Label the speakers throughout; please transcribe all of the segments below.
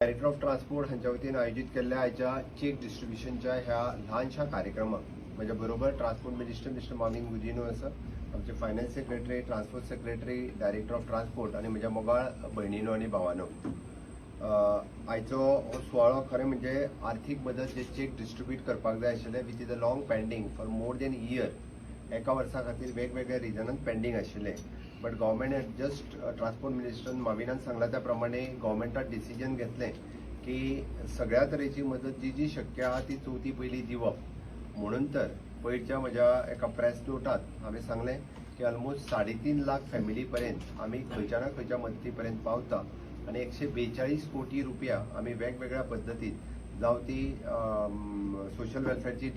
Speaker 1: Director of transport हांच्या वतीन आयोजित केल्ल्या आयच्या चेक डिस्ट्रीब्युशनच्या ह्या ल्हानशा कार्यक्रमाक म्हज्या बरोबर transport minister mister Mauvin Godinho आसा, आमचे finance secretary, transport secretary, director of transport आनी म्हज्या मोगाळ भयणीनो आनी भावानो. आयचो हो सुवाळो खरें म्हणजे आर्थीक मदत जे चेक डिस्ट्रीब्यूट करपाक जाय आशिल्ले with is a long pending for more than year. एका वर्सा खातीर वेगवेगळ्या रिजनान पेंडींग आशिल्ले. But government has just transport minister माविनान सांगला त्या प्रमाणे गव्हर्मेंटान डिसिजन घेतलें की सगळ्या तरेची मदत जी जी शक्य आहा ती चवथी पयली दिवप. म्हणून तर पयरच्या म्हज्या एका प्रेस नोटात हांवें सांगलें की ऑलमोस्ट 3.5 लाख फॅमिली पर्यंत आमी खंयच्या ना खंयच्या मदती पर्यंत पावता आनी 142 कोटी रुपया आमी वेगवेगळ्या पद्दतीन जावं ती सोशल वेलफेअरची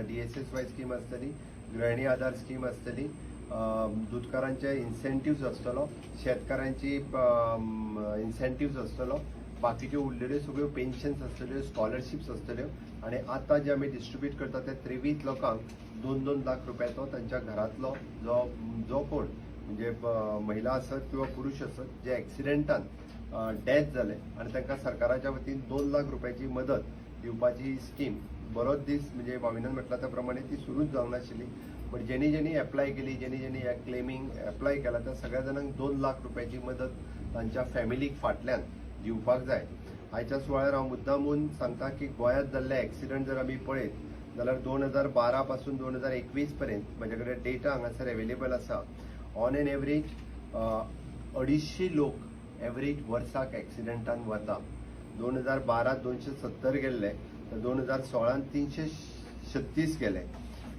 Speaker 1: DSSY स्कीम आसतली, गृहिणी आधार स्कीम आसतली, दूधकारांचे इन्सेंटिव्स आसतलो, शेतकारांची इन्सेंटिव्स आसतलो, बाकीच्यो उरलेल्यो सगळ्यो पेन्शन्स आसतल्यो, स्कॉलरशिप्स आसतल्यो आनी आतां जे आमी डिस्ट्रीब्यूट करता ते 23 लोकांक 2-2 लाख रुपयाचो तांच्या घरांतलो जो कोण म्हणजे महिला आसत किंवा पुरुष आसत जे एक्सिडेंटान डेथ जाले आनी तांकां सरकाराच्या वतीन 2 लाख रुपयाची मदत दिवपाची ही स्कीम बरोच दीस म्हणजे माविनान म्हटला त्या प्रमाणे ती सुरूच जावंक नाशिल्ली. बट जेणी एप्लाय केली, जेणी ह्या क्लेमींग एप्लाय केला त्या सगळ्या जाणांक 2 लाख रुपयाची मदत तांच्या फॅमिलीक फाटल्यान दिवपाक जाय. आयच्या सुवाळ्यार हांव मुद्दामून सांगता की गोंयांत जाल्ले एक्सिडंट जर आमी पळयत जाल्यार 2012 पासून 2021 पर्यंत म्हाजे कडेन डेटा हांगासर अवेलेबल आसा. ऑन एन एवरेज 250 लोक एवरेज वर्साक एक्सिडंटान वता. 2012 270 गेल्ले तर 2016 336 गेले.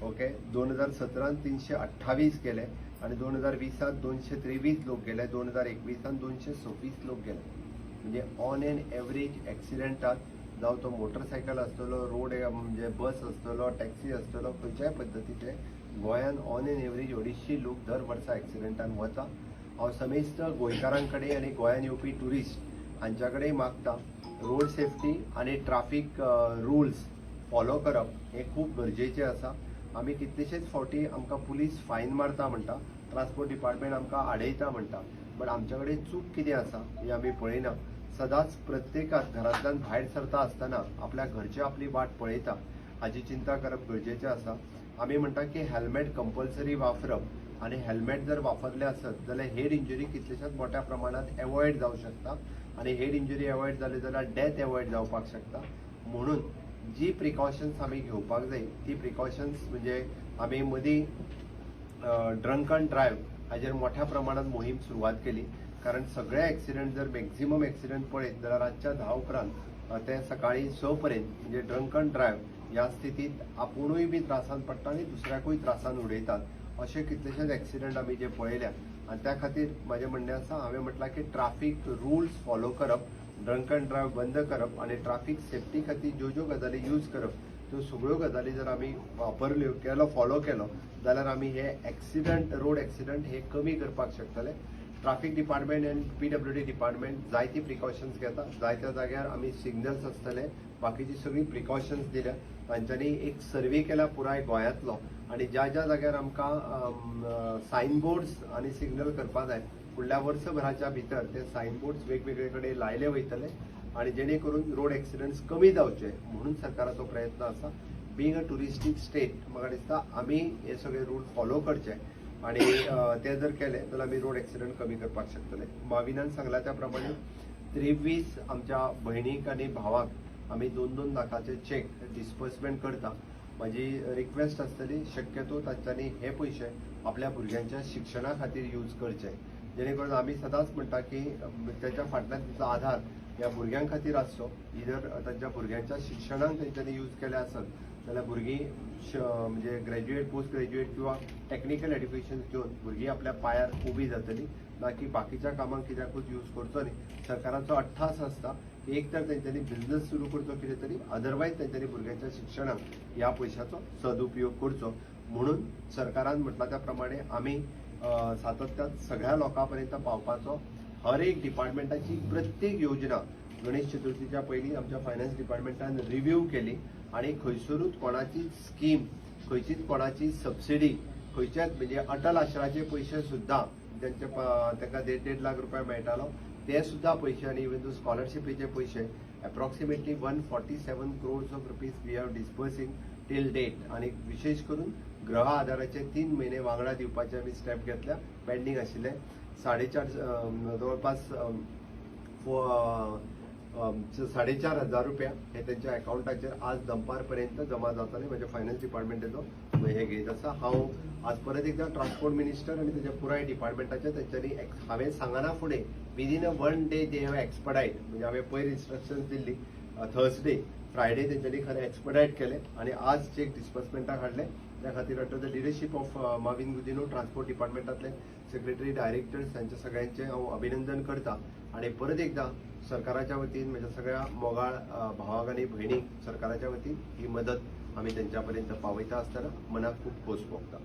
Speaker 1: ओके, 2017 328 गेले आणि 2020 223 लोक गेले, 2021 226 लोक गेले. म्हणजे ऑन एन एवरेज एक्सिडेंटात जावं तो मोटरसायकल आसतलो, रोड म्हणजे बस आसतलो, टॅक्सी आसतलो, खंयच्याय पद्दतीचे गोंयान ऑन एन एवरेज 250 लोक दर वर्सा एक्सिडेंटान वता. हांव समेस्त गोंयकारां कडेन आनी गोंयान येवपी टुरिस्ट हांच्या कडेन मागता रोड सेफ्टी आनी ट्राफीक रुल्स फॉलो करप हे खूब गरजेचें आसा. आमी कितलेशेच फावटी आमकां पुलीस फायन मारता म्हणटा, ट्रान्सपोर्ट डिपार्टमेंट आमकां आडयता म्हणटा, बट आमच्या कडेन चूक कितें आसा ही आमी पळयना. सदांच प्रत्येकाक घरांतल्यान भायर सरता आसतना आपल्या घरची आपली वाट पळयता हाची चिंता करप गरजेचें आसा. आमी म्हणटा की हेल्मेट कंपल्सरी वापरप आनी हेल्मेट जर वापरले आसत जाल्यार हेड इंजुरी कितलेशाच मोठ्या प्रमाणात एवॉयड जावंक शकता आनी हेड इंजुरी एवॉयड जाली जाल्यार डेथ एवॉयड जावपाक शकता. म्हणून जी प्रिकॉशन्स आमी घेवपाक जाय ती प्रिकॉशन्स म्हणजे आमी मदीं ड्रंक अँड ड्रायव्ह हाजेर मोठ्या प्रमाणात मोहीम सुरवात केली. कारण सगळे एक्सिडेंट जर मॅक्झिमम एक्सिडेंट पळयत जाल्यार रातच्या 10 उपरांत ते सकाळी 6 पर्यंत म्हणजे ड्रंक अँड ड्रायव्ह ह्या स्थितीत आपुणूय बी त्रासान पडटा आनी दुसऱ्याकूय त्रासान उडयतात. अशे कितलेशेच एक्सिडेंट आमी जे पळयल्या आनी त्या खातीर म्हाजें म्हणणें आसा, हांवें म्हटलां की ट्राफीक रुल्स फॉलो करप, ड्रंक अँड ड्रायव्ह बंद करप आनी ट्राफीक सेफ्टी खातीर ज्यो गजाली यूज करप त्यो सगळ्यो गजाली जर आमी वापरल्यो फॉलो केलो जाल्यार आमी हे एक्सिडंट रोड एक्सिडंट हे कमी करपाक शकतले. ट्राफीक डिपार्टमेंट आनी PWD डिपार्टमेंट जायती प्रिकॉशन्स घेता. जायत्या जाग्यार आमी सिग्नल्स आसतले, बाकीची सगळी प्रिकॉशन्स दिल्या. तांच्यांनी एक सर्वे केला पुराय गोंयांतलो आनी ज्या जाग्यार आमकां सायनबोर्ड्स आनी सिग्नल करपा जाय फुडल्या वर्सभराच्या भितर ते सायनबोर्ड्स वेगवेगळे कडेन लायले वयतले आनी जेणे करून रोड एक्सिडंट्स कमी जावचे म्हणून सरकाराचो प्रयत्न आसा. बींग अ टुरिस्टीक स्टेट म्हाका दिसता आमी हे सगळे रूल फॉलो करचे आणि ते जर केले जाल्यार आमी रोड एक्सिडंट कमी करपाक शकतले. माविनान सांगला त्या प्रमाणे 23 आमच्या भयणीक आनी भावाक आमी 2-2 लाखाचे चेक डिस्बर्समेंट करता. माझी रिक्वेस्ट आसतली शक्यतो तांच्यांनी हे पयशे आपल्या भुरग्यांच्या शिक्षणा खातीर यूज करचे, जेणे करून आमी सदांच म्हणटा की त्याच्या फाटल्यान तिचो आधार ह्या भुरग्यां खातीर आसचो. जर तांच्या भुरग्यांच्या शिक्षणाक तेंच्यांनी यूज केले आसत जाल्यार भुरगीं म्हणजे ग्रॅज्युएट, पोस्ट ग्रॅज्युएट किंवा टेक्निकल एड्युकेशन घेवन भुरगीं आपल्या पांयार उबी जातली, ना की बाकीच्या कामांक कित्याकूच यूज करचो न्ही. सरकाराचो अट्टास आसता की एक तर तेंच्यांनी बिझनस सुरू करचो कितें तरी, अदरवायज तेंच्यांनी भुरग्यांच्या शिक्षणाक ह्या पयशाचो सदुपयोग करचो. म्हणून सरकारान म्हटला त्या प्रमाणे आमी सातत्यान सगळ्या लोकांपर्यंत पावपाचो. हर एक डिपार्टमेंटाची प्रत्येक योजना गणेश चतुर्थीच्या पयलीं आमच्या फायनान्स डिपार्टमेंटान रिव्ह्यू केली आणि खंयसरूच कोणाची स्कीम, खंयचीच कोणाची सबसिडी, खंयच्याच म्हणजे अटल आश्राचे पयशे सुद्दां तांकां 1.5 लाख रुपया मेळटालो ते सुद्धा पैसे आणि इवन स्कॉलरशिपचे पैसे approximately 147 crores of rupees we have disbursing till date. आणि विशेष करून ग्रह आधाराचे 3 महिने वांगडा दिवपाचे आम्ही स्टेप घेतल्या. पेंडिंग आशिल्ले 4.5 जवळपास 4,500 रुपया हे त्यांच्या अकाउंटाचेर आज दनपार पर्यंत जमा जातले. म्हणजे फायनान्स डिपार्टमेंटाचो हे घेत आसा. हांव आज परत एकदा ट्रान्सपोर्ट मिनिस्टर आणि त्याच्या पुराय डिपार्टमेंटाचे तेंच्यांनी हांवें सांगना फुडें within a 1 day they have expedite. म्हणजे हांवें पयर इन्स्ट्रक्शन्स दिल्ली थर्सडे फ्रायडे तेंच्यांनी खरें एक्सपडायट केले आणि आज चेक डिस्बर्समेंटाक हाडले. त्या खातीर under the leadership of Mauvin Godinho transport डिपार्टमेंटातले सेक्रेटरी डायरेक्टर्स हांचे सगळ्यांचे हांव अभिनंदन करता. आणि परत एकदा सरकाराच्या वतीन म्हणजे सगळ्या मोगाळ भावाक आनी भयणीक सरकाराच्या वतीन ही मदत आम्ही त्यांच्यापर्यंत पावयता आसतना मनाक खूप खोस भोगता.